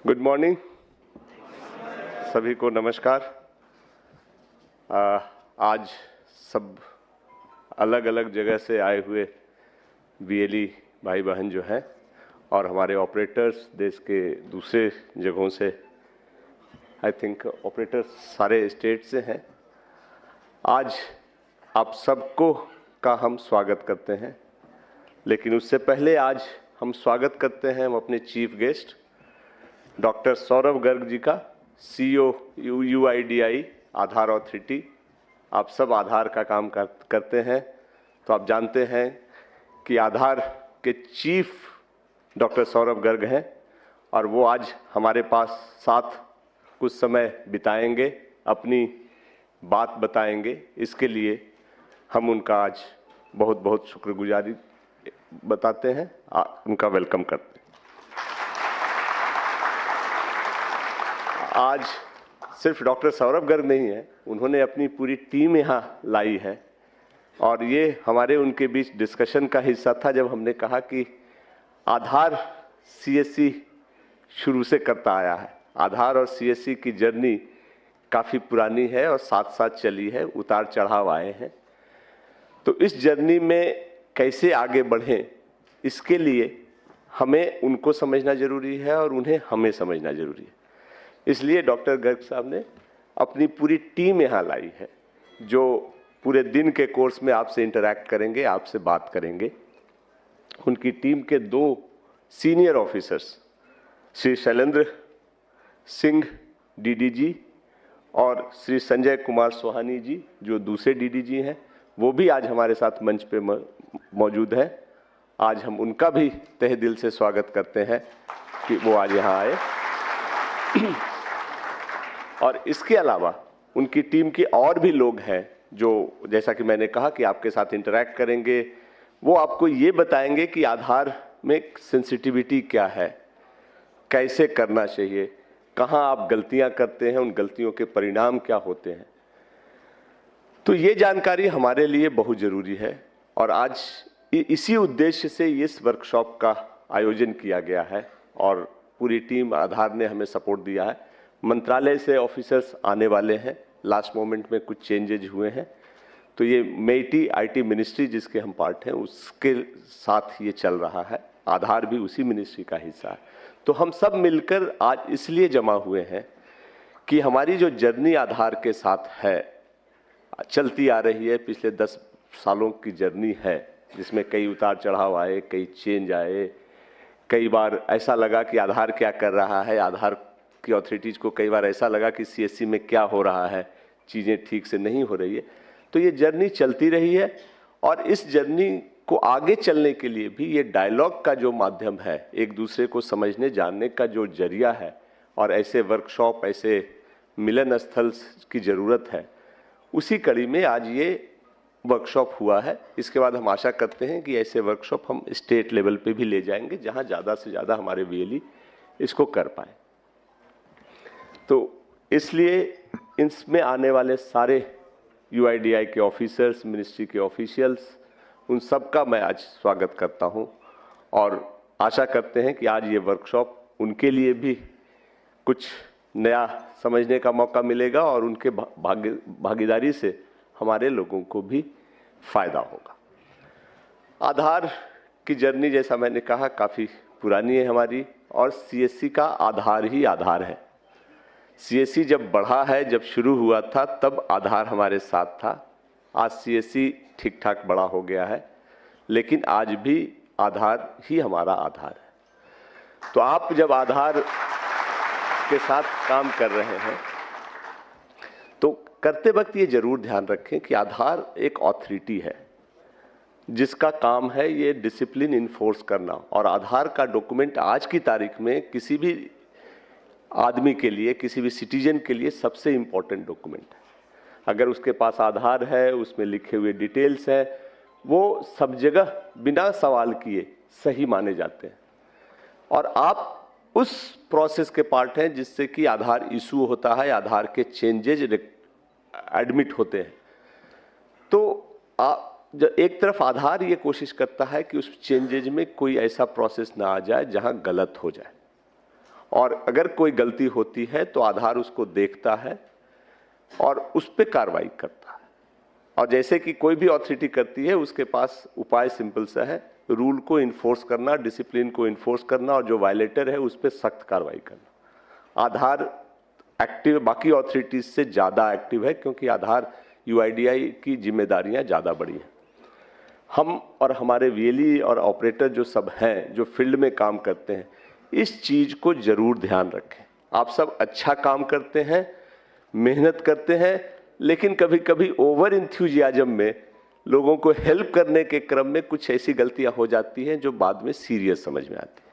Good morning, सभी को नमस्कार। आज सब अलग अलग जगह से आए हुए बीएलई भाई बहन जो हैं और हमारे ऑपरेटर्स देश के दूसरे जगहों से, आई थिंक ऑपरेटर्स सारे स्टेट से हैं। आज आप सबको का हम स्वागत करते हैं, लेकिन उससे पहले आज हम स्वागत करते हैं हम अपने chief guest doctor Saurabh Garg ji का, CEO UIDAI आधार अथॉरिटी। आप सब आधार का काम करते हैं, तो आप जानते हैं कि आधार के चीफ डॉक्टर सौरभ गर्ग हैं और वो आज हमारे पास साथ कुछ समय बिताएंगे, अपनी बात बताएंगे। इसके लिए हम उनका आज बहुत बहुत शुक्रगुजारी बताते हैं, उनका वेलकम करते हैं। आज सिर्फ डॉक्टर सौरभ गर्ग नहीं है, उन्होंने अपनी पूरी टीम यहाँ लाई है और ये हमारे उनके बीच डिस्कशन का हिस्सा था जब हमने कहा कि आधार CSC शुरू से करता आया है। आधार और CSC की जर्नी काफ़ी पुरानी है और साथ साथ चली है, उतार चढ़ाव आए हैं। तो इस जर्नी में कैसे आगे बढ़ें, इसके लिए हमें उनको समझना ज़रूरी है और उन्हें हमें समझना ज़रूरी है। इसलिए डॉक्टर गर्ग साहब ने अपनी पूरी टीम यहाँ लाई है, जो पूरे दिन के कोर्स में आपसे इंटरैक्ट करेंगे, आपसे बात करेंगे। उनकी टीम के 2 senior officers Shri Shailendra Singh DDG और श्री संजय कुमार सोहानी जी जो दूसरे DDG हैं, वो भी आज हमारे साथ मंच पे मौजूद है। आज हम उनका भी तहे दिल से स्वागत करते हैं कि वो आज यहाँ आए। और इसके अलावा उनकी टीम के और भी लोग हैं जो, जैसा कि मैंने कहा, कि आपके साथ इंटरैक्ट करेंगे। वो आपको ये बताएंगे कि आधार में सेंसिटिविटी क्या है, कैसे करना चाहिए, कहाँ आप गलतियाँ करते हैं, उन गलतियों के परिणाम क्या होते हैं। तो ये जानकारी हमारे लिए बहुत ज़रूरी है और आज इसी उद्देश्य से इस वर्कशॉप का आयोजन किया गया है और पूरी टीम आधार ने हमें सपोर्ट दिया है। मंत्रालय से ऑफिसर्स आने वाले हैं, लास्ट मोमेंट में कुछ चेंजेज हुए हैं, तो ये मेटी IT मिनिस्ट्री जिसके हम पार्ट हैं उसके साथ ये चल रहा है। आधार भी उसी मिनिस्ट्री का हिस्सा है। तो हम सब मिलकर आज इसलिए जमा हुए हैं कि हमारी जो जर्नी आधार के साथ है, चलती आ रही है, पिछले 10 सालों की जर्नी है, जिसमें कई उतार चढ़ाव आए, कई चेंज आए। कई बार ऐसा लगा कि आधार क्या कर रहा है, आधार की अथॉरिटीज़ को कई बार ऐसा लगा कि CSC में क्या हो रहा है, चीज़ें ठीक से नहीं हो रही है। तो ये जर्नी चलती रही है और इस जर्नी को आगे चलने के लिए भी ये डायलॉग का जो माध्यम है, एक दूसरे को समझने जानने का जो जरिया है, और ऐसे वर्कशॉप, ऐसे मिलन स्थल की ज़रूरत है। उसी कड़ी में आज ये वर्कशॉप हुआ है। इसके बाद हम आशा करते हैं कि ऐसे वर्कशॉप हम स्टेट लेवल पे भी ले जाएंगे, जहां ज़्यादा से ज़्यादा हमारे BLE इसको कर पाए। तो इसलिए इसमें आने वाले सारे UIDAI के ऑफिसर्स, मिनिस्ट्री के ऑफिशियल्स, उन सब का मैं आज स्वागत करता हूं और आशा करते हैं कि आज ये वर्कशॉप उनके लिए भी कुछ नया समझने का मौका मिलेगा और उनके भागीदारी से हमारे लोगों को भी फायदा होगा। आधार की जर्नी, जैसा मैंने कहा, काफ़ी पुरानी है हमारी और CSC का आधार ही आधार है। CSC जब बढ़ा है, जब शुरू हुआ था, तब आधार हमारे साथ था। आज CSC ठीक ठाक बड़ा हो गया है, लेकिन आज भी आधार ही हमारा आधार है। तो आप जब आधार के साथ काम कर रहे हैं तो करते वक्त ये जरूर ध्यान रखें कि आधार एक अथॉरिटी है जिसका काम है ये डिसिप्लिन इन्फोर्स करना, और आधार का डॉक्यूमेंट आज की तारीख में किसी भी आदमी के लिए, किसी भी सिटीजन के लिए सबसे इम्पोर्टेंट डॉक्यूमेंट है। अगर उसके पास आधार है, उसमें लिखे हुए डिटेल्स हैं, वो सब जगह बिना सवाल किए सही माने जाते हैं और आप उस प्रोसेस के पार्ट हैं जिससे कि आधार इशू होता है, आधार के चेंजेज एडमिट होते हैं। तो एक तरफ आधार ये कोशिश करता है कि उस चेंजेज में कोई ऐसा प्रोसेस ना आ जाए जहां गलत हो जाए, और अगर कोई गलती होती है तो आधार उसको देखता है और उस पर कार्रवाई करता है। और जैसे कि कोई भी अथॉरिटी करती है, उसके पास उपाय सिंपल सा है, रूल को इन्फोर्स करना, डिसिप्लिन को इन्फोर्स करना, और जो वायलेटर है उस पर सख्त कार्रवाई करना। आधार एक्टिव बाकी अथॉरिटीज से ज़्यादा एक्टिव है, क्योंकि आधार यूआईडीआई की जिम्मेदारियां ज़्यादा बड़ी हैं। हम और हमारे वीएलई और ऑपरेटर जो सब हैं, जो फील्ड में काम करते हैं, इस चीज़ को ज़रूर ध्यान रखें। आप सब अच्छा काम करते हैं, मेहनत करते हैं, लेकिन कभी कभी ओवर इंथ्यूजियाज्म में लोगों को हेल्प करने के क्रम में कुछ ऐसी गलतियां हो जाती हैं जो बाद में सीरियस समझ में आती है।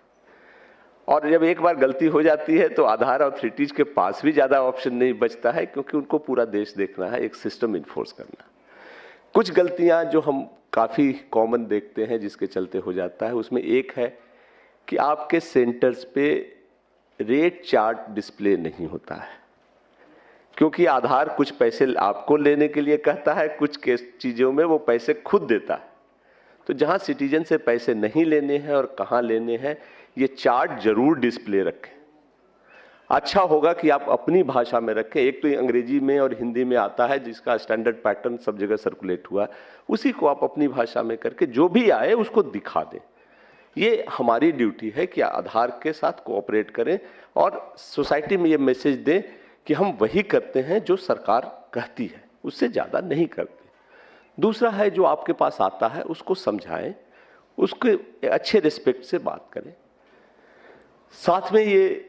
और जब एक बार गलती हो जाती है तो आधार अथॉरिटीज के पास भी ज़्यादा ऑप्शन नहीं बचता है, क्योंकि उनको पूरा देश देखना है, एक सिस्टम इन्फोर्स करना। कुछ गलतियां जो हम काफ़ी कॉमन देखते हैं जिसके चलते हो जाता है, उसमें एक है कि आपके सेंटर्स पे रेट चार्ट डिस्प्ले नहीं होता है, क्योंकि आधार कुछ पैसे आपको लेने के लिए कहता है, कुछ चीज़ों में वो पैसे खुद देता है। तो जहां सिटीजन से पैसे नहीं लेने हैं और कहां लेने हैं, ये चार्ट जरूर डिस्प्ले रखें। अच्छा होगा कि आप अपनी भाषा में रखें। एक तो अंग्रेजी में और हिंदी में आता है, जिसका स्टैंडर्ड पैटर्न सब जगह सर्कुलेट हुआ है, उसी को आप अपनी भाषा में करके जो भी आए उसको दिखा दें। ये हमारी ड्यूटी है कि आधार के साथ कोऑपरेट करें और सोसाइटी में ये मैसेज दें कि हम वही करते हैं जो सरकार कहती है, उससे ज़्यादा नहीं करते। दूसरा है, जो आपके पास आता है उसको समझाएं, उसके अच्छे रिस्पेक्ट से बात करें। साथ में ये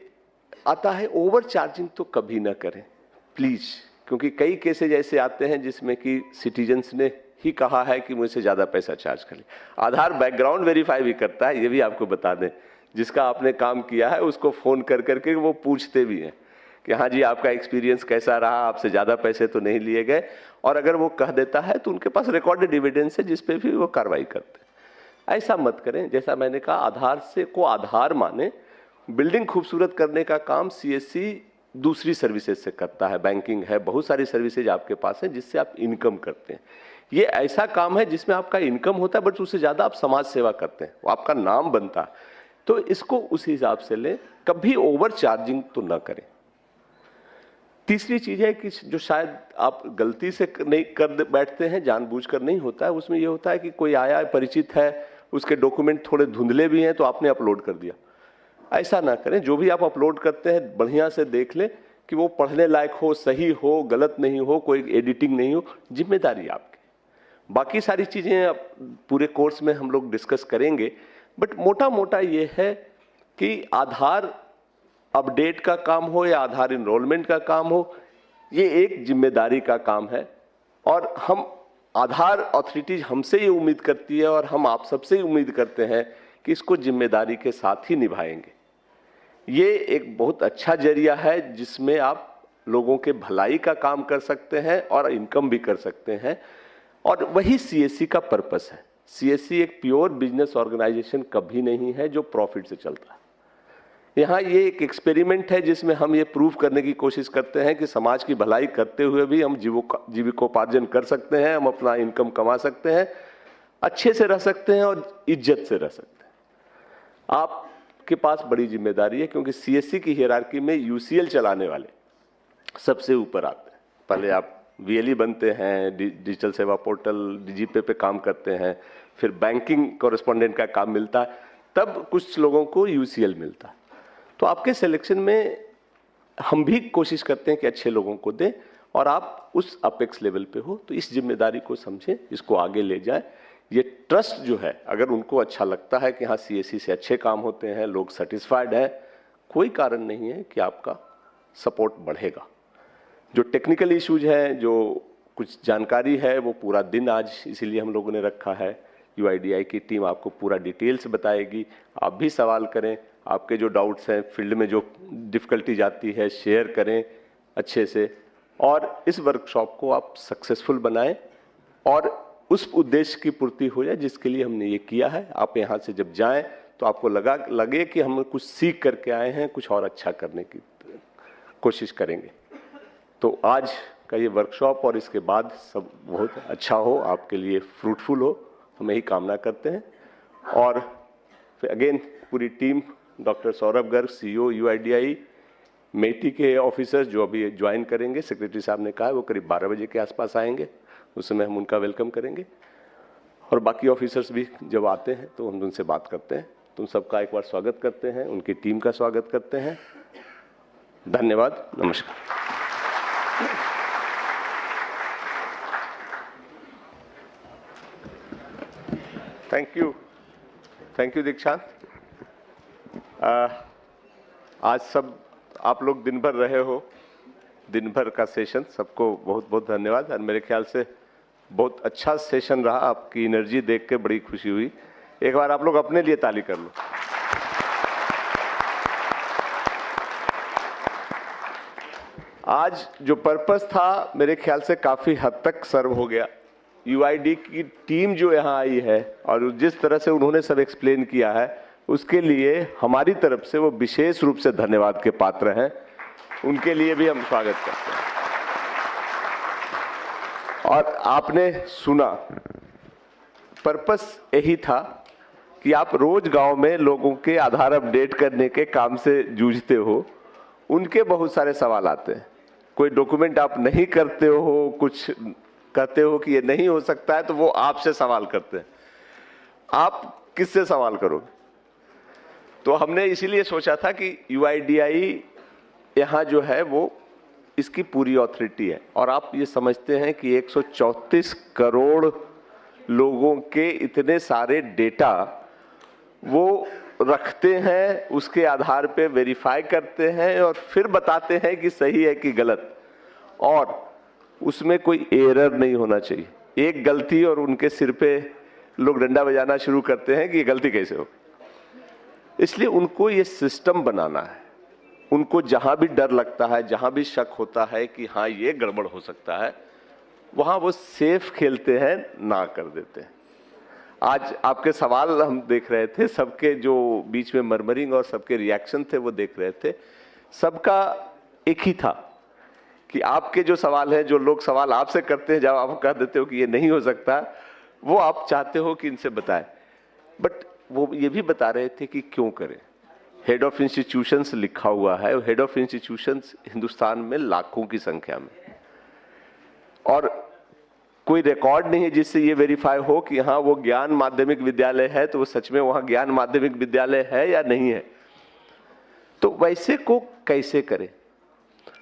आता है, ओवर चार्जिंग तो कभी ना करें प्लीज़, क्योंकि कई केसेज ऐसे आते हैं जिसमें कि सिटीजन्स ने ही कहा है कि मुझसे ज़्यादा पैसा चार्ज कर ले। आधार बैकग्राउंड वेरीफाई भी करता है, ये भी आपको बता दें। जिसका आपने काम किया है उसको फ़ोन कर करके वो पूछते भी हैं कि हाँ जी, आपका एक्सपीरियंस कैसा रहा, आपसे ज़्यादा पैसे तो नहीं लिए गए। और अगर वो कह देता है तो उनके पास रिकॉर्डेड एविडेंस है जिस पे भी वो कार्रवाई करते हैं। ऐसा मत करें। जैसा मैंने कहा, आधार से को आधार माने। बिल्डिंग खूबसूरत करने का काम सीएससी दूसरी सर्विसेज से करता है, बैंकिंग है, बहुत सारी सर्विसेज आपके पास है जिससे आप इनकम करते हैं। ये ऐसा काम है जिसमें आपका इनकम होता है, बट उससे ज़्यादा आप समाज सेवा करते हैं, वो आपका नाम बनता है। तो इसको उस हिसाब से लें, कभी ओवर चार्जिंग तो ना करें। तीसरी चीज़ है कि जो शायद आप गलती से नहीं कर बैठते हैं, जानबूझकर नहीं होता है, उसमें ये होता है कि कोई आया, परिचित है, उसके डॉक्यूमेंट थोड़े धुंधले भी हैं तो आपने अपलोड कर दिया। ऐसा ना करें। जो भी आप अपलोड करते हैं बढ़िया से देख लें कि वो पढ़ने लायक हो, सही हो, गलत नहीं हो, कोई एडिटिंग नहीं हो। जिम्मेदारी आपकी। बाकी सारी चीज़ें पूरे कोर्स में हम लोग डिस्कस करेंगे, बट मोटा मोटा ये है कि आधार अपडेट का काम हो या आधार इनरोलमेंट का काम हो, ये एक जिम्मेदारी का काम है। और हम आधार अथॉरिटीज हमसे ये उम्मीद करती है और हम आप सबसे ही उम्मीद करते हैं कि इसको जिम्मेदारी के साथ ही निभाएंगे। ये एक बहुत अच्छा जरिया है जिसमें आप लोगों के भलाई का काम कर सकते हैं और इनकम भी कर सकते हैं, और वही सीएससी का पर्पस है। सीएससी एक प्योर बिजनेस ऑर्गेनाइजेशन कभी नहीं है जो प्रॉफिट से चलता है। यहाँ ये एक एक्सपेरिमेंट है जिसमें हम ये प्रूव करने की कोशिश करते हैं कि समाज की भलाई करते हुए भी हम जीविकोपार्जन कर सकते हैं, हम अपना इनकम कमा सकते हैं, अच्छे से रह सकते हैं और इज्जत से रह सकते हैं। आपके पास बड़ी जिम्मेदारी है, क्योंकि सीएससी की हियरार्की में यूसीएल चलाने वाले सबसे ऊपर आते हैं। पहले आप वीएलई बनते हैं, डिजिटल सेवा पोर्टल डीजीपे पे काम करते हैं, फिर बैंकिंग कॉरेस्पॉन्डेंट का काम मिलता है, तब कुछ लोगों को यूसीएल मिलता है। तो आपके सिलेक्शन में हम भी कोशिश करते हैं कि अच्छे लोगों को दें और आप उस अपेक्स लेवल पे हो। तो इस जिम्मेदारी को समझें, इसको आगे ले जाएं। ये ट्रस्ट जो है, अगर उनको अच्छा लगता है कि हाँ सीएससी से अच्छे काम होते हैं, लोग सेटिस्फाइड हैं, कोई कारण नहीं है कि आपका सपोर्ट बढ़ेगा। जो टेक्निकल इश्यूज हैं, जो कुछ जानकारी है, वो पूरा दिन आज इसीलिए हम लोगों ने रखा है। यूआईडीआई की टीम आपको पूरा डिटेल्स बताएगी। आप भी सवाल करें, आपके जो डाउट्स हैं, फील्ड में जो डिफ़िकल्टी जाती है, शेयर करें अच्छे से, और इस वर्कशॉप को आप सक्सेसफुल बनाएं और उस उद्देश्य की पूर्ति हो जाए जिसके लिए हमने ये किया है। आप यहाँ से जब जाएं तो आपको लगे कि हम कुछ सीख करके आए हैं, कुछ और अच्छा करने की कोशिश करेंगे। तो आज का ये वर्कशॉप और इसके बाद सब बहुत अच्छा हो, आपके लिए फ्रूटफुल हो, हम यही कामना करते हैं। और फिर अगेन पूरी team doctor Saurabh Garg, CEO UIDAI, MeitY के ऑफिसर्स जो अभी ज्वाइन करेंगे, सेक्रेटरी साहब ने कहा है वो करीब 12 बजे के आसपास आएंगे, उस समय हम उनका वेलकम करेंगे। और बाकी ऑफिसर्स भी जब आते हैं तो हम उनसे बात करते हैं। तुम सबका एक बार स्वागत करते हैं, उनकी टीम का स्वागत करते हैं। धन्यवाद, नमस्कार। थैंक यू दीक्षांत। आज सब आप लोग दिन भर रहे हो, दिन भर का सेशन, सबको बहुत बहुत धन्यवाद। और मेरे ख्याल से बहुत अच्छा सेशन रहा, आपकी एनर्जी देख के बड़ी खुशी हुई। एक बार आप लोग अपने लिए ताली कर लो। आज जो पर्पस था मेरे ख्याल से काफी हद तक सर्व हो गया। यूआईडी की टीम जो यहाँ आई है और जिस तरह से उन्होंने सब एक्सप्लेन किया है, उसके लिए हमारी तरफ से वो विशेष रूप से धन्यवाद के पात्र हैं। उनके लिए भी हम स्वागत करते हैं। और आपने सुना, पर्पस यही था कि आप रोज गांव में लोगों के आधार अपडेट करने के काम से जूझते हो, उनके बहुत सारे सवाल आते हैं। कोई डॉक्यूमेंट आप नहीं करते हो, कुछ कहते हो कि ये नहीं हो सकता है, तो वो आपसे सवाल करते हैं। आप किससे सवाल करोगे? तो हमने इसीलिए सोचा था कि यूआईडीआई यहाँ जो है वो इसकी पूरी ऑथोरिटी है। और आप ये समझते हैं कि 134 करोड़ लोगों के इतने सारे डेटा वो रखते हैं, उसके आधार पे वेरीफाई करते हैं और फिर बताते हैं कि सही है कि गलत, और उसमें कोई एरर नहीं होना चाहिए। एक गलती और उनके सिर पे लोग डंडा बजाना शुरू करते हैं कि ये गलती कैसे हो। इसलिए उनको ये सिस्टम बनाना है। उनको जहां भी डर लगता है, जहां भी शक होता है कि हाँ ये गड़बड़ हो सकता है, वहां वो सेफ खेलते हैं, ना कर देते हैं। आज आपके सवाल हम देख रहे थे, सबके जो बीच में मरमरिंग और सबके रिएक्शन थे वो देख रहे थे। सबका एक ही था कि आपके जो सवाल हैं, जो लोग सवाल आपसे करते हैं, जब आप कह देते हो कि ये नहीं हो सकता, वो आप चाहते हो कि इनसे बताएं। बट वो ये भी बता रहे थे कि क्यों करें। हेड ऑफ इंस्टीट्यूशंस लिखा हुआ है, हेड ऑफ इंस्टीट्यूशंस हिंदुस्तान में लाखों की संख्या में, और कोई रिकॉर्ड नहीं है जिससे ये वेरीफाई हो कि हाँ वो ज्ञान माध्यमिक विद्यालय है तो वो सच में वहां ज्ञान माध्यमिक विद्यालय है या नहीं है। तो वैसे को कैसे करें?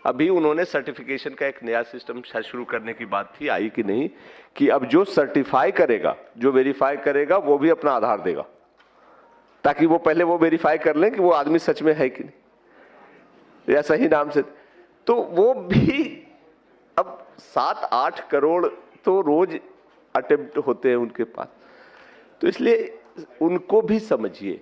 अभी उन्होंने सर्टिफिकेशन का एक नया सिस्टम शुरू करने की बात थी, आई कि नहीं, कि अब जो सर्टिफाई करेगा, जो वेरीफाई करेगा, वो भी अपना आधार देगा, ताकि वो पहले वो वेरीफाई कर लें कि वो आदमी सच में है कि नहीं या सही नाम से। तो वो भी अब 7-8 करोड़ तो रोज अटेम्प्ट होते हैं उनके पास, तो इसलिए उनको भी समझिए।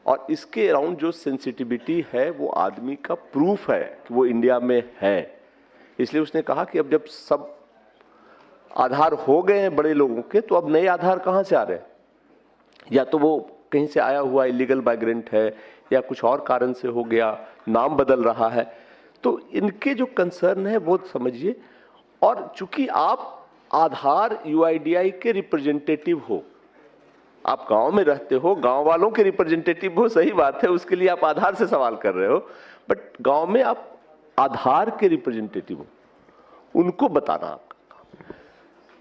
और इसके अराउंड जो सेंसिटिविटी है वो आदमी का प्रूफ है कि वो इंडिया में है। इसलिए उसने कहा कि अब जब सब आधार हो गए हैं बड़े लोगों के, तो अब नए आधार कहाँ से आ रहे हैं? या तो वो कहीं से आया हुआ इलीगल माइग्रेंट है, या कुछ और कारण से हो गया, नाम बदल रहा है। तो इनके जो कंसर्न है वो समझिए। और चूंकि आप आधार यूआईडीआई के रिप्रेजेंटेटिव हो, आप गांव में रहते हो, गांव वालों के रिप्रेजेंटेटिव हो, सही बात है, उसके लिए आप आधार से सवाल कर रहे हो, बट गांव में आप आधार के रिप्रेजेंटेटिव हो, उनको बताना आपका काम।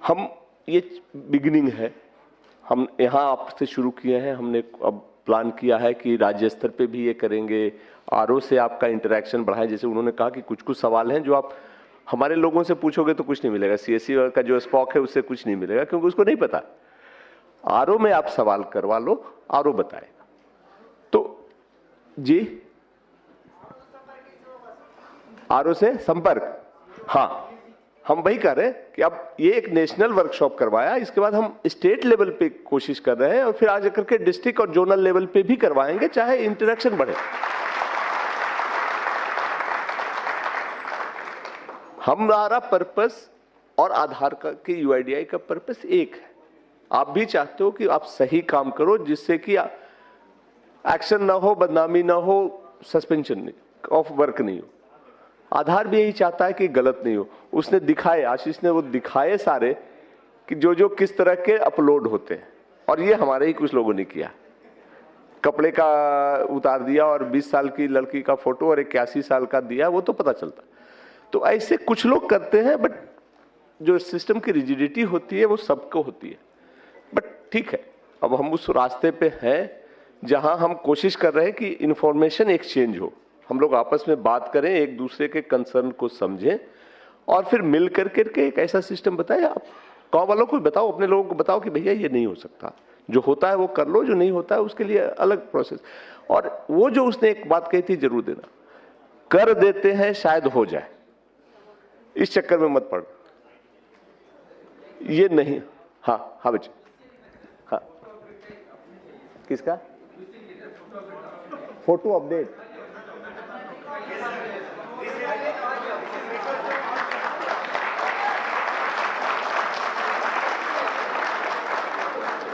हम ये बिगिनिंग है, हम यहाँ आपसे शुरू किए हैं, हमने अब प्लान किया है कि राज्य स्तर पे भी ये करेंगे। आरओ से आपका इंटरेक्शन बढ़ाएं। जैसे उन्होंने कहा कि कुछ कुछ सवाल हैं जो आप हमारे लोगों से पूछोगे तो कुछ नहीं मिलेगा, सीएससी का जो स्पॉक है उससे कुछ नहीं मिलेगा, क्योंकि उसको नहीं पता। आरओ में आप सवाल करवा लो, आरओ बताएगा। तो जी, आरओ से संपर्क, हाँ, हम वही कर रहे हैं कि अब ये एक नेशनल वर्कशॉप करवाया, इसके बाद हम स्टेट लेवल पे कोशिश कर रहे हैं, और फिर आगे करके डिस्ट्रिक्ट और जोनल लेवल पे भी करवाएंगे, चाहे इंटरेक्शन बढ़े। हमारा पर्पस और आधार का के यूआईडीआई का पर्पस एक है। आप भी चाहते हो कि आप सही काम करो, जिससे कि एक्शन ना हो, बदनामी ना हो, सस्पेंशन ऑफ वर्क नहीं हो। आधार भी यही चाहता है कि गलत नहीं हो। उसने दिखाए, आशीष ने वो दिखाए सारे कि जो जो किस तरह के अपलोड होते हैं, और ये हमारे ही कुछ लोगों ने किया। कपड़े का उतार दिया और 20 साल की लड़की का फोटो और 81 साल का दिया, वो तो पता चलता। तो ऐसे कुछ लोग करते हैं, बट जो सिस्टम की रिजिडिटी होती है वो सबको होती है। बट ठीक है, अब हम उस रास्ते पे हैं जहां हम कोशिश कर रहे हैं कि इंफॉर्मेशन एक्सचेंज हो, हम लोग आपस में बात करें, एक दूसरे के कंसर्न को समझें और फिर मिल करके एक ऐसा सिस्टम बताएं। आप गाँव वालों को बताओ, अपने लोगों को बताओ कि भैया ये नहीं हो सकता, जो होता है वो कर लो, जो नहीं होता है उसके लिए अलग प्रोसेस। और वो जो उसने एक बात कही थी, जरूर देना, कर देते हैं शायद हो जाए, इस चक्कर में मत पड़, ये नहीं। हाँ हाँ बच्चे, हाँ किसका फोटो अपडेट?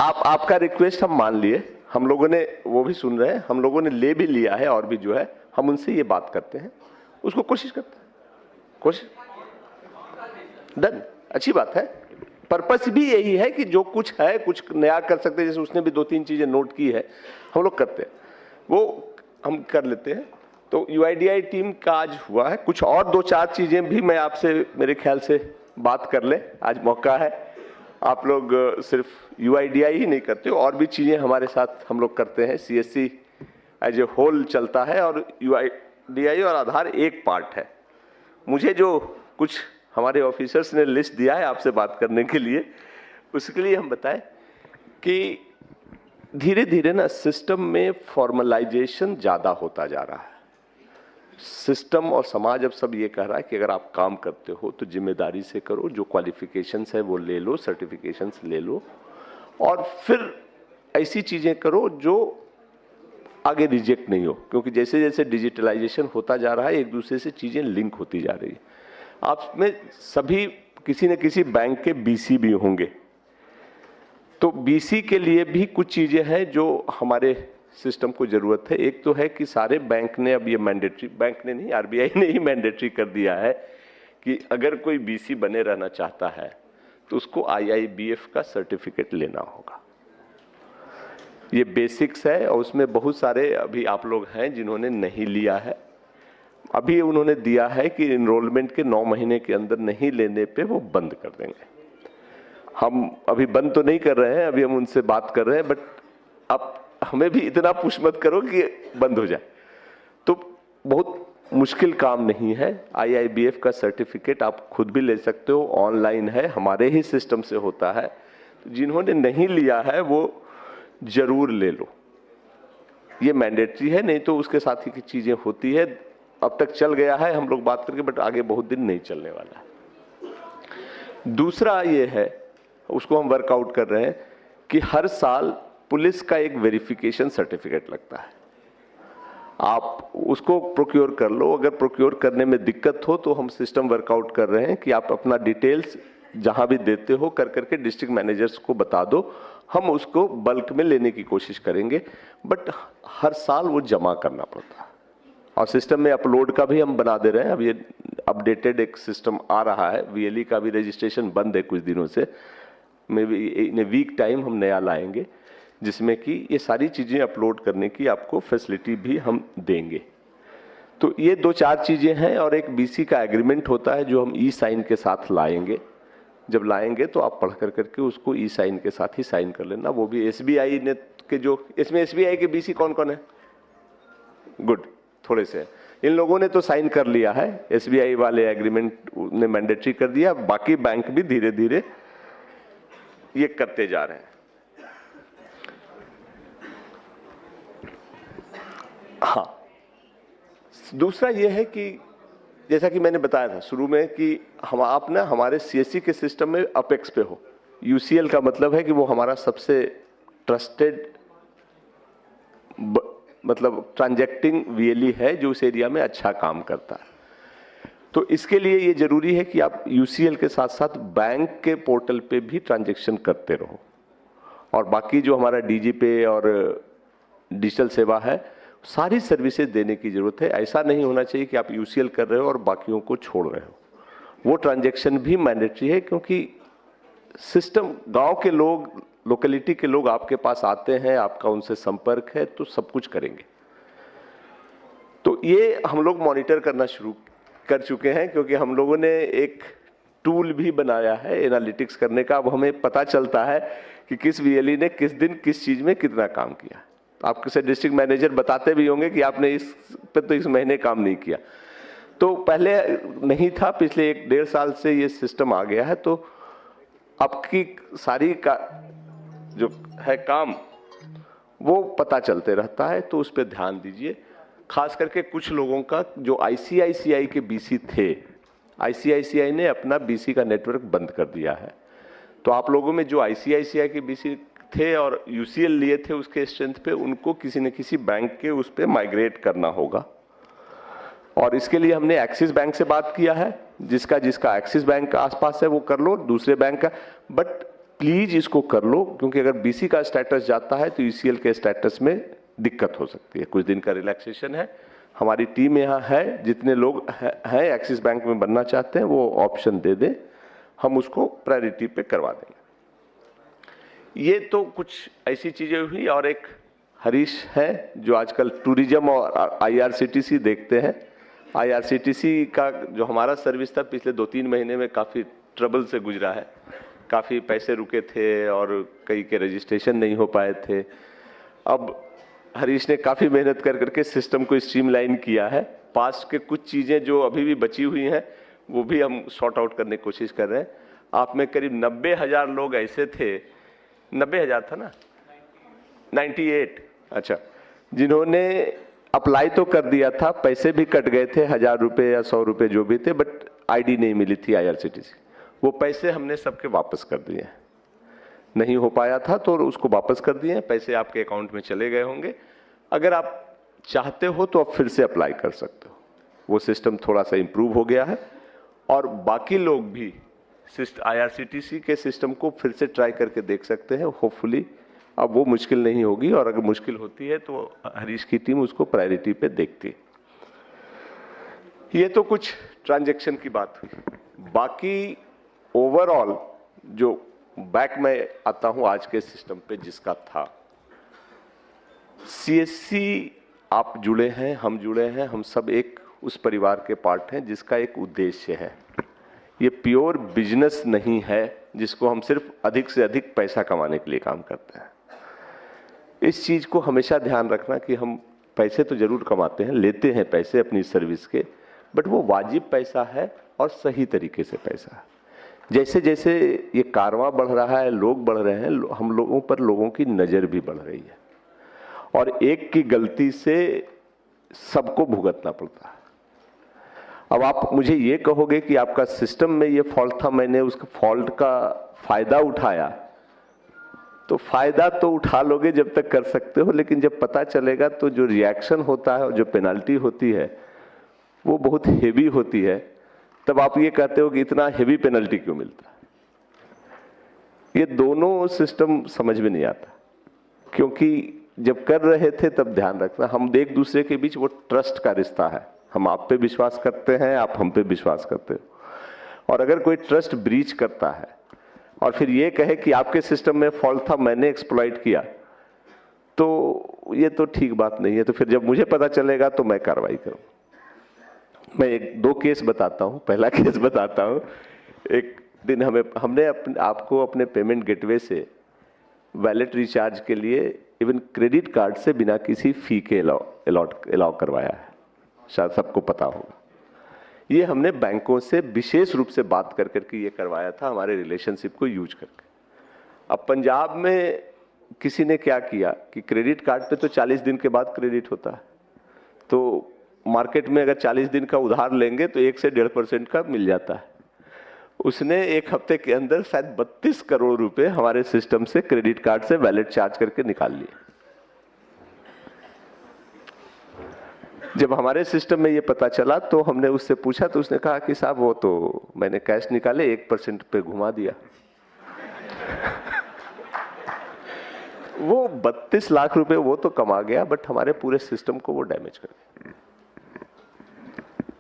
आपका रिक्वेस्ट हम मान लिए, हम लोगों ने वो भी सुन रहे हैं, हम लोगों ने ले भी लिया है, और भी जो है हम उनसे ये बात करते हैं, उसको कोशिश करते हैं, कोशिश डन, अच्छी बात है। पर्पस भी यही है कि जो कुछ है कुछ नया कर सकते हैं, जैसे उसने भी 2-3 चीजें नोट की है, हम लोग करते हैं, वो हम कर लेते हैं। तो यूआईडीआई टीम का आज हुआ है, कुछ और 2-4 चीजें भी मैं आपसे मेरे ख्याल से बात कर ले, आज मौका है। आप लोग सिर्फ यूआईडीआई ही नहीं करते हो, और भी चीजें हमारे साथ हम लोग करते हैं। सीएससी एज ए होल चलता है और यूआईडीआई और आधार एक पार्ट है। मुझे जो कुछ हमारे ऑफिसर्स ने लिस्ट दिया है आपसे बात करने के लिए, उसके लिए हम बताएं कि धीरे धीरे ना सिस्टम में फॉर्मलाइजेशन ज्यादा होता जा रहा है। सिस्टम और समाज अब सब ये कह रहा है कि अगर आप काम करते हो तो जिम्मेदारी से करो, जो क्वालिफिकेशंस है वो ले लो, सर्टिफिकेशंस ले लो, और फिर ऐसी चीजें करो जो आगे रिजेक्ट नहीं हो, क्योंकि जैसे जैसे डिजिटलाइजेशन होता जा रहा है एक दूसरे से चीजें लिंक होती जा रही है। आप में सभी किसी न किसी बैंक के बीसी भी होंगे, तो बीसी के लिए भी कुछ चीजें हैं जो हमारे सिस्टम को जरूरत है। एक तो है कि सारे बैंक ने अब ये मैंडेटरी, बैंक ने नहीं आरबीआई ने ही मैंडेटरी कर दिया है कि अगर कोई बीसी बने रहना चाहता है तो उसको आईआईबीएफ का सर्टिफिकेट लेना होगा। ये बेसिक्स है, और उसमें बहुत सारे अभी आप लोग हैं जिन्होंने नहीं लिया है। अभी उन्होंने दिया है कि इनरोलमेंट के 9 महीने के अंदर नहीं लेने पे वो बंद कर देंगे। हम अभी बंद तो नहीं कर रहे हैं, अभी हम उनसे बात कर रहे हैं, बट अब हमें भी इतना पुश मत करो कि बंद हो जाए। तो बहुत मुश्किल काम नहीं है। आईआईबीएफ का सर्टिफिकेट आप खुद भी ले सकते हो, ऑनलाइन है, हमारे ही सिस्टम से होता है। तो जिन्होंने नहीं लिया है वो जरूर ले लो, ये मैंडेटरी है, नहीं तो उसके साथ ही की चीजें होती है। अब तक चल गया है हम लोग बात करके, बट आगे बहुत दिन नहीं चलने वाला है। दूसरा ये है, उसको हम वर्कआउट कर रहे हैं कि हर साल पुलिस का एक वेरिफिकेशन सर्टिफिकेट लगता है, आप उसको प्रोक्योर कर लो। अगर प्रोक्योर करने में दिक्कत हो तो हम सिस्टम वर्कआउट कर रहे हैं कि आप अपना डिटेल्स जहां भी देते हो कर करके डिस्ट्रिक्ट मैनेजर्स को बता दो, हम उसको बल्क में लेने की कोशिश करेंगे। बट हर साल वो जमा करना पड़ता है, और सिस्टम में अपलोड का भी हम बना दे रहे हैं। अब ये अपडेटेड एक सिस्टम आ रहा है, वीएलई का भी रजिस्ट्रेशन बंद है कुछ दिनों से, maybe in a week time हम नया लाएंगे जिसमें कि ये सारी चीजें अपलोड करने की आपको फैसिलिटी भी हम देंगे। तो ये 2-4 चीजें हैं, और एक बीसी का एग्रीमेंट होता है जो हम ई साइन के साथ लाएंगे। जब लाएंगे तो आप पढ़ कर करके उसको ई साइन के साथ ही साइन कर लेना। वो भी एसबीआई ने के, जो इसमें एसबीआई के बीसी कौन कौन है? गुड, थोड़े से इन लोगों ने तो साइन कर लिया है, एसबीआई वाले एग्रीमेंट ने मैंडेटरी कर दिया, बाकी बैंक भी धीरे धीरे ये करते जा रहे हैं। हाँ, दूसरा ये है कि जैसा कि मैंने बताया था शुरू में कि हम आप ना हमारे सीएससी के सिस्टम में अपेक्स पे हो। यूसीएल का मतलब है कि वो हमारा सबसे ट्रस्टेड मतलब ट्रांजैक्टिंग वीएलई है जो उस एरिया में अच्छा काम करता है। तो इसके लिए ये जरूरी है कि आप यूसीएल के साथ साथ बैंक के पोर्टल पे भी ट्रांजैक्शन करते रहो, और बाकी जो हमारा डीजी पे और डिजिटल सेवा है सारी सर्विसेज देने की जरूरत है। ऐसा नहीं होना चाहिए कि आप यूसीएल कर रहे हो और बाकियों को छोड़ रहे हो। वो ट्रांजैक्शन भी मैंडेटरी है, क्योंकि सिस्टम गांव के लोग लोकेलिटी के लोग आपके पास आते हैं, आपका उनसे संपर्क है, तो सब कुछ करेंगे। तो ये हम लोग मॉनिटर करना शुरू कर चुके हैं, क्योंकि हम लोगों ने एक टूल भी बनाया है एनालिटिक्स करने का। अब हमें पता चलता है कि किस वीएलई ने किस दिन किस चीज में कितना काम किया। आपके से डिस्ट्रिक्ट मैनेजर बताते भी होंगे कि आपने इस पे तो इस महीने काम नहीं किया। तो पहले नहीं था, पिछले 1-1.5 साल से ये सिस्टम आ गया है। तो आपकी सारी का जो है काम वो पता चलते रहता है, तो उस पर ध्यान दीजिए। खास करके कुछ लोगों का जो आईसीआईसीआई के बीसी थे, आईसीआईसीआई ने अपना बीसी का नेटवर्क बंद कर दिया है। तो आप लोगों में जो आईसीआईसीआई के बीसी थे और यूसीएल लिए थे उसके स्ट्रेंथ पे, उनको किसी न किसी बैंक के उस पे माइग्रेट करना होगा। और इसके लिए हमने एक्सिस बैंक से बात किया है। जिसका जिसका एक्सिस बैंक का आसपास है वो कर लो, दूसरे बैंक का, बट प्लीज इसको कर लो, क्योंकि अगर बीसी का स्टेटस जाता है तो यूसीएल के स्टेटस में दिक्कत हो सकती है। कुछ दिन का रिलैक्सेशन है, हमारी टीम यहाँ है, जितने लोग हैं एक्सिस बैंक में बनना चाहते हैं वो ऑप्शन दे दें, हम उसको प्रायोरिटी पे करवा देंगे। ये तो कुछ ऐसी चीजें हुई। और एक हरीश है जो आजकल टूरिज्म और आईआरसीटीसी देखते हैं। आईआरसीटीसी का जो हमारा सर्विस था पिछले 2-3 महीने में काफी ट्रबल से गुजरा है। काफी पैसे रुके थे और कई के रजिस्ट्रेशन नहीं हो पाए थे। अब हरीश ने काफी मेहनत कर करके सिस्टम को स्ट्रीमलाइन किया है। पास्ट के कुछ चीजें जो अभी भी बची हुई हैं वो भी हम सॉर्ट आउट करने की कोशिश कर रहे हैं। आप में करीब 90,000 लोग ऐसे थे, 90,000 था ना, 98, अच्छा, जिन्होंने अप्लाई तो कर दिया था, पैसे भी कट गए थे, 1000 रुपये या 100 रुपये जो भी थे, बट आईडी नहीं मिली थी आईआरसीटीसी। वो पैसे हमने सबके वापस कर दिए। नहीं हो पाया था तो उसको वापस कर दिए, पैसे आपके अकाउंट में चले गए होंगे। अगर आप चाहते हो तो आप फिर से अप्लाई कर सकते हो। वो सिस्टम थोड़ा सा इंप्रूव हो गया है और बाकी लोग भी आईआरसीटीसी के सिस्टम को फिर से ट्राई करके देख सकते हैं। होपफुली अब वो मुश्किल नहीं होगी, और अगर मुश्किल होती है तो हरीश की टीम उसको प्रायोरिटी पे देखती है। ये तो कुछ ट्रांजैक्शन की बात हुई। बाकी ओवरऑल जो बैक में आता हूं आज के सिस्टम पे जिसका था, सीएससी आप जुड़े हैं, हम जुड़े हैं, हम सब एक उस परिवार के पार्ट हैं जिसका एक उद्देश्य है। ये प्योर बिजनेस नहीं है जिसको हम सिर्फ अधिक से अधिक पैसा कमाने के लिए काम करते हैं। इस चीज को हमेशा ध्यान रखना कि हम पैसे तो जरूर कमाते हैं, लेते हैं पैसे अपनी सर्विस के, बट वो वाजिब पैसा है और सही तरीके से पैसा है। जैसे जैसे ये कारवां बढ़ रहा है, लोग बढ़ रहे हैं, हम लोगों पर लोगों की नजर भी बढ़ रही है, और एक की गलती से सबको भुगतना पड़ता है। अब आप मुझे ये कहोगे कि आपका सिस्टम में ये फॉल्ट था, मैंने उसका फॉल्ट का फायदा उठाया, तो फायदा तो उठा लोगे जब तक कर सकते हो, लेकिन जब पता चलेगा तो जो रिएक्शन होता है और जो पेनल्टी होती है वो बहुत हेवी होती है। तब आप ये कहते हो कि इतना हेवी पेनल्टी क्यों मिलता है। ये दोनों सिस्टम समझ में नहीं आता, क्योंकि जब कर रहे थे तब ध्यान रखना, हम एक दूसरे के बीच वो ट्रस्ट का रिश्ता है। हम आप पे विश्वास करते हैं, आप हम पे विश्वास करते हो, और अगर कोई ट्रस्ट ब्रीच करता है और फिर ये कहे कि आपके सिस्टम में फॉल्ट था, मैंने एक्सप्लॉइट किया, तो ये तो ठीक बात नहीं है। तो फिर जब मुझे पता चलेगा तो मैं कार्रवाई करूं। मैं 1-2 केस बताता हूं। पहला केस बताता हूं। एक दिन हमने आपको अपने पेमेंट गेटवे से वैलेट रिचार्ज के लिए इवन क्रेडिट कार्ड से बिना किसी फी के अलाउ करवाया है, शायद सबको पता होगा। ये हमने बैंकों से विशेष रूप से बात कर करके ये करवाया था, हमारे रिलेशनशिप को यूज करके। अब पंजाब में किसी ने क्या किया कि क्रेडिट कार्ड पे तो 40 दिन के बाद क्रेडिट होता है, तो मार्केट में अगर 40 दिन का उधार लेंगे तो 1 से 1.5% का मिल जाता है। उसने 1 हफ्ते के अंदर शायद 32 करोड़ रुपए हमारे सिस्टम से क्रेडिट कार्ड से वैलेट चार्ज करके निकाल लिए। जब हमारे सिस्टम में ये पता चला तो हमने उससे पूछा, तो उसने कहा कि साहब वो तो मैंने कैश निकाले 1% पे घुमा दिया। वो 32 लाख रुपए वो तो कमा गया, बट हमारे पूरे सिस्टम को वो डैमेज कर गया।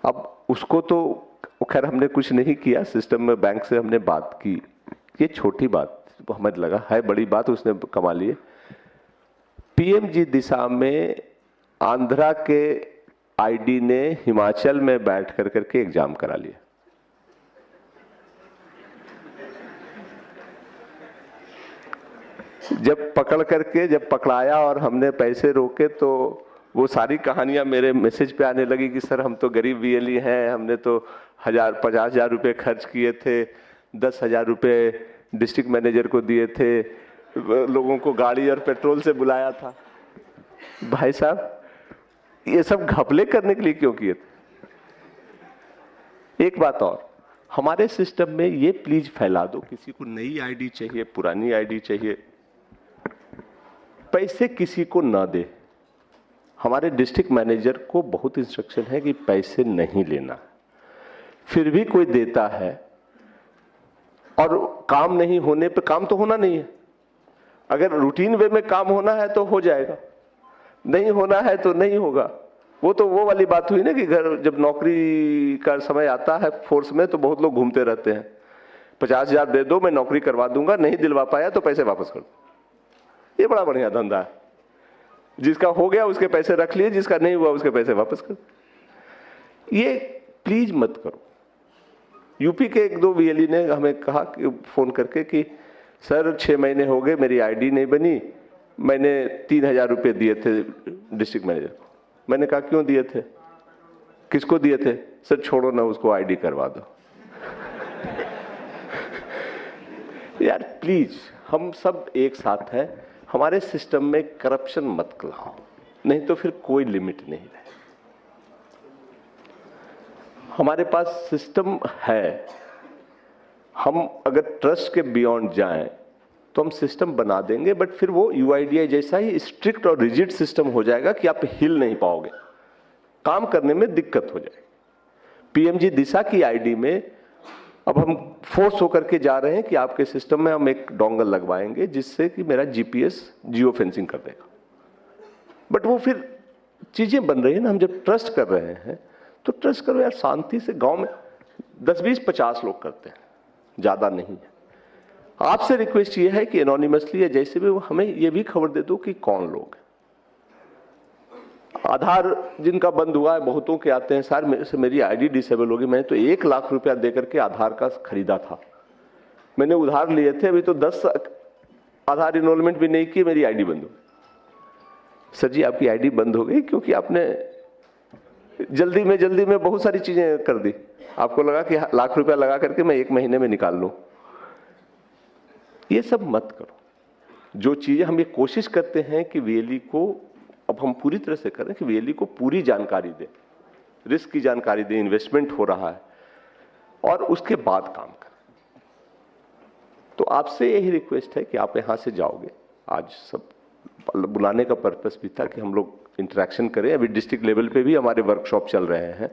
अब उसको तो खैर हमने कुछ नहीं किया, सिस्टम में बैंक से हमने बात की। ये छोटी बात, हमें लगा है बड़ी बात, उसने कमा लिए। पीएमजी दिशा में आंध्रा के आईडी ने हिमाचल में बैठ करके एग्जाम करा लिया। जब पकड़ाया और हमने पैसे रोके तो वो सारी कहानियां मेरे मैसेज पे आने लगी कि सर हम तो गरीब वीएलई हैं, हमने तो 50,000 रुपये खर्च किए थे, 10,000 रुपये डिस्ट्रिक्ट मैनेजर को दिए थे, लोगों को गाड़ी और पेट्रोल से बुलाया था। भाई साहब ये सब घपले करने के लिए क्यों किए थे? एक बात और, हमारे सिस्टम में ये प्लीज फैला दो, किसी को नई आईडी चाहिए, पुरानी आईडी चाहिए, पैसे किसी को ना दे। हमारे डिस्ट्रिक्ट मैनेजर को बहुत इंस्ट्रक्शन है कि पैसे नहीं लेना, फिर भी कोई देता है और काम नहीं होने पे, काम तो होना नहीं है, अगर रूटीन वे में काम होना है तो हो जाएगा, नहीं होना है तो नहीं होगा। वो वाली बात हुई ना कि घर जब नौकरी का समय आता है फोर्स में तो बहुत लोग घूमते रहते हैं, 50,000 दे दो मैं नौकरी करवा दूंगा, नहीं दिलवा पाया तो पैसे वापस कर दो। ये बड़ा बढ़िया धंधा है, जिसका हो गया उसके पैसे रख लिए, जिसका नहीं हुआ उसके पैसे वापस कर दो। ये प्लीज मत करो। यूपी के 1-2 वीएलई ने हमें कहा कि फोन करके कि सर 6 महीने हो गए मेरी आईडी नहीं बनी, मैंने 3,000 रुपये दिए थे डिस्ट्रिक्ट मैनेजर को। मैंने कहा क्यों दिए थे, किसको दिए थे? सर छोड़ो ना, उसको आईडी करवा दो। यार प्लीज, हम सब एक साथ हैं, हमारे सिस्टम में करप्शन मत लाओ, नहीं तो फिर कोई लिमिट नहीं रहे। हमारे पास सिस्टम है, हम अगर ट्रस्ट के बियॉन्ड जाएं तो हम सिस्टम बना देंगे, बट फिर वो यूआईडीआई जैसा ही स्ट्रिक्ट और रिजिड सिस्टम हो जाएगा कि आप हिल नहीं पाओगे, काम करने में दिक्कत हो जाएगी। पीएमजी दिशा की आईडी में अब हम फोर्स होकर के जा रहे हैं कि आपके सिस्टम में हम एक डोंगल लगवाएंगे जिससे कि मेरा जीपीएस जियो फेंसिंग कर देगा। बट वो फिर चीजें बन रही है ना, हम जब ट्रस्ट कर रहे हैं तो ट्रस्ट करो यार, शांति से। गांव में 10-20-50 लोग करते हैं, ज्यादा नहीं है। आपसे रिक्वेस्ट ये है कि एनोनिमसली या जैसे भी हमें ये भी खबर दे दो कि कौन लोग हैं। आधार जिनका बंद हुआ है, बहुतों के आते हैं सर मेरी आईडी डिसेबल होगी, मैंने तो 1 लाख रुपया देकर के आधार का खरीदा था, मैंने उधार लिए थे, अभी तो 10 आधार इनरोलमेंट भी नहीं की, मेरी आईडी बंद हो गई। सर जी आपकी आईडी बंद हो गई क्योंकि आपने जल्दी में बहुत सारी चीजें कर दी, आपको लगा कि लाख रुपया लगा करके मैं 1 महीने में निकाल लूं। ये सब मत करो। जो चीजें हम ये कोशिश करते हैं कि वीएलई को, अब हम पूरी तरह से करें कि वीएलई को पूरी जानकारी दें, रिस्क की जानकारी दें, इन्वेस्टमेंट हो रहा है, और उसके बाद काम करें। तो आपसे यही रिक्वेस्ट है कि आप यहां से जाओगे, आज सब बुलाने का पर्पस भी था कि हम लोग इंटरेक्शन करें। अभी डिस्ट्रिक्ट लेवल पे भी हमारे वर्कशॉप चल रहे हैं,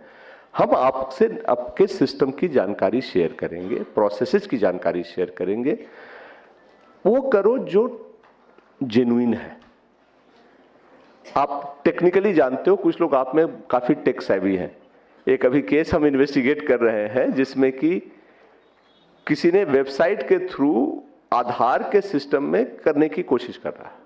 हम आपसे आपके सिस्टम की जानकारी शेयर करेंगे, प्रोसेसेस की जानकारी शेयर करेंगे। वो करो जो जेन्युइन है। आप टेक्निकली जानते हो, कुछ लोग आप में काफी टेक सेवी हैं। एक अभी केस हम इन्वेस्टिगेट कर रहे हैं जिसमें कि किसी ने वेबसाइट के थ्रू आधार के सिस्टम में करने की कोशिश कर रहा है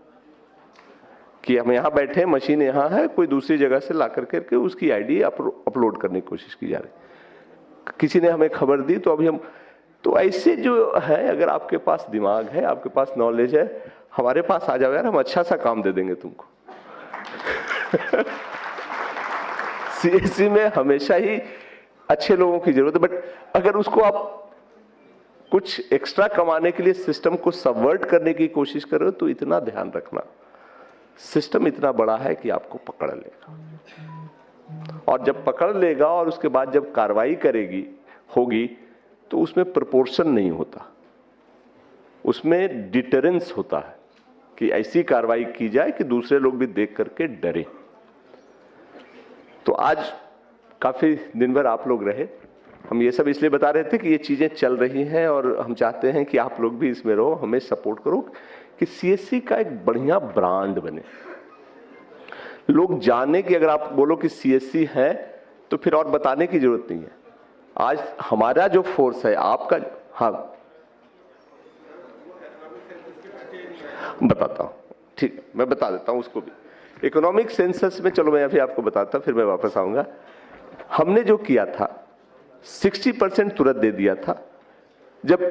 कि हम यहां बैठे, मशीन यहां है, कोई दूसरी जगह से ला करके उसकी आईडी अपलोड करने की कोशिश की जा रही। किसी ने हमें खबर दी, तो अभी हम, तो ऐसे जो है, अगर आपके पास दिमाग है, आपके पास नॉलेज है, हमारे पास आ जाओ यार, हम अच्छा सा काम दे देंगे तुमको। सीएससी में हमेशा ही अच्छे लोगों की जरूरत है, बट अगर उसको आप कुछ एक्स्ट्रा कमाने के लिए सिस्टम को सबवर्ट करने की कोशिश करो तो इतना ध्यान रखना, सिस्टम इतना बड़ा है कि आपको पकड़ लेगा, और जब पकड़ लेगा और उसके बाद जब कार्रवाई होगी तो उसमें प्रोपोर्शन नहीं होता, उसमें डिटरेंस होता है कि ऐसी कार्रवाई की जाए कि दूसरे लोग भी देख करके डरे। तो आज काफी दिन भर आप लोग रहे, हम ये सब इसलिए बता रहे थे कि ये चीजें चल रही हैं और हम चाहते हैं कि आप लोग भी इसमें रहो, हमें सपोर्ट करो कि सीएससी का एक बढ़िया ब्रांड बने, लोग जाने कि अगर आप बोलो कि सीएससी है तो फिर और बताने की जरूरत नहीं है। आज हमारा जो फोर्स है आपका, हाँ बताता हूँ, ठीक है, मैं बता देता हूँ उसको भी। इकोनॉमिक सेंसस में, चलो मैं अभी आपको बताता, फिर मैं वापस आऊंगा। हमने जो किया था 60% तुरंत दे दिया था, जब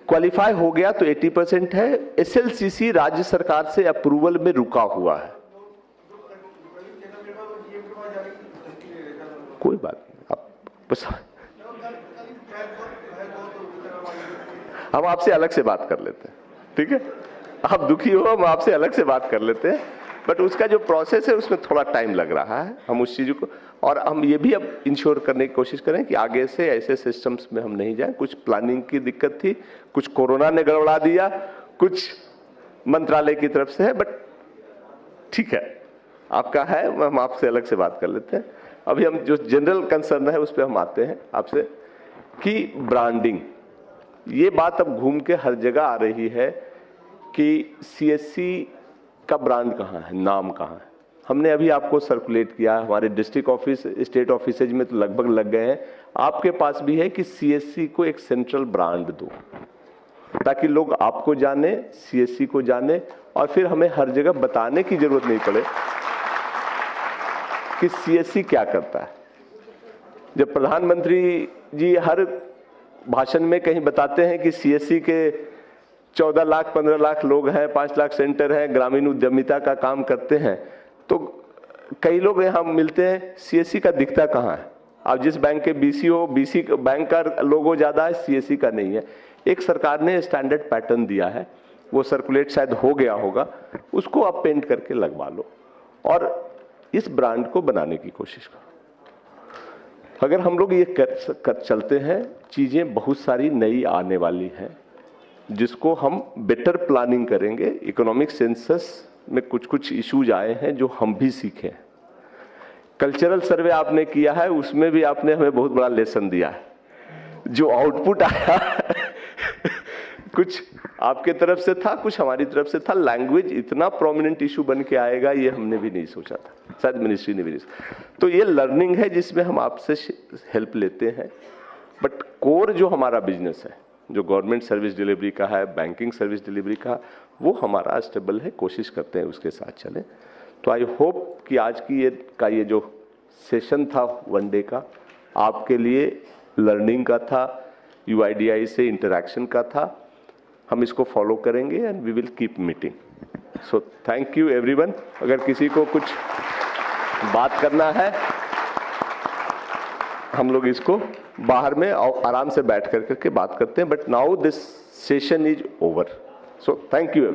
क्वालिफाई हो गया तो 80% है। एसएलसीसी राज्य सरकार से अप्रूवल में रुका हुआ है। कोई बात नहीं, आप बस, हम आपसे अलग से बात कर लेते हैं, ठीक है? आप दुखी हो, हम आपसे अलग से बात कर लेते हैं, बट उसका जो प्रोसेस है उसमें थोड़ा टाइम लग रहा है। हम उस चीज़ को, और हम ये भी अब इंश्योर करने की कोशिश करें कि आगे से ऐसे सिस्टम्स में हम नहीं जाएं। कुछ प्लानिंग की दिक्कत थी, कुछ कोरोना ने गड़बड़ा दिया, कुछ मंत्रालय की तरफ से है, बट ठीक है, आपका है, हम आपसे अलग से बात कर लेते हैं। अभी हम जो जनरल कंसर्न है उस पर हम आते हैं आपसे, कि ब्रांडिंग, ये बात अब घूम के हर जगह आ रही है कि सीएससी का ब्रांड कहाँ है, नाम कहाँ है। हमने अभी आपको सर्कुलेट किया, हमारे डिस्ट्रिक्ट ऑफिस, स्टेट ऑफिसेज में तो लगभग लग गए हैं, आपके पास भी है कि सीएससी को एक सेंट्रल ब्रांड दो, ताकि लोग आपको जाने, सीएससी को जाने, और फिर हमें हर जगह बताने की जरूरत नहीं पड़े कि सीएससी क्या करता है। जब प्रधानमंत्री जी हर भाषण में कहीं बताते हैं कि सीएससी के 14 लाख 15 लाख लोग हैं, 5 लाख सेंटर हैं, ग्रामीण उद्यमिता का काम करते हैं, तो कई लोग यहाँ मिलते हैं, सीएससी का दिखता कहाँ है? आप जिस बैंक के बीसी हो, बीसी बैंक का लोगो ज्यादा है, सीएससी का नहीं है। एक सरकार ने स्टैंडर्ड पैटर्न दिया है, वो सर्कुलेट शायद हो गया होगा, उसको आप पेंट करके लगवा लो और इस ब्रांड को बनाने की कोशिश करो। अगर हम लोग ये कर चलते हैं, चीजें बहुत सारी नई आने वाली हैं, जिसको हम बेटर प्लानिंग करेंगे। इकोनॉमिक सेंसस में कुछ कुछ इश्यूज आए हैं जो हम भी सीखे हैं। कल्चरल सर्वे आपने किया है, उसमें भी आपने हमें बहुत बड़ा लेसन दिया है। जो आउटपुट आया कुछ आपके तरफ से था, कुछ हमारी तरफ से था। लैंग्वेज इतना प्रोमिनेंट इशू बन के आएगा, ये हमने भी नहीं सोचा था, शायद मिनिस्ट्री ने भी नहीं। तो ये लर्निंग है जिसमें हम आपसे हेल्प लेते हैं, बट कोर जो हमारा बिजनेस है, जो गवर्नमेंट सर्विस डिलीवरी का है, बैंकिंग सर्विस डिलीवरी का, वो हमारा स्टेबल है, कोशिश करते हैं उसके साथ चले। तो आई होप कि आज की ये जो सेशन था वन डे का, आपके लिए लर्निंग का था, यूआईडीआई से इंटरेक्शन का था। हम इसको फॉलो करेंगे and we will keep meeting. So thank you everyone. अगर किसी को कुछ बात करना है, हम लोग इसको बाहर में आराम से बैठ करके बात करते हैं, but now this session is over. So thank you.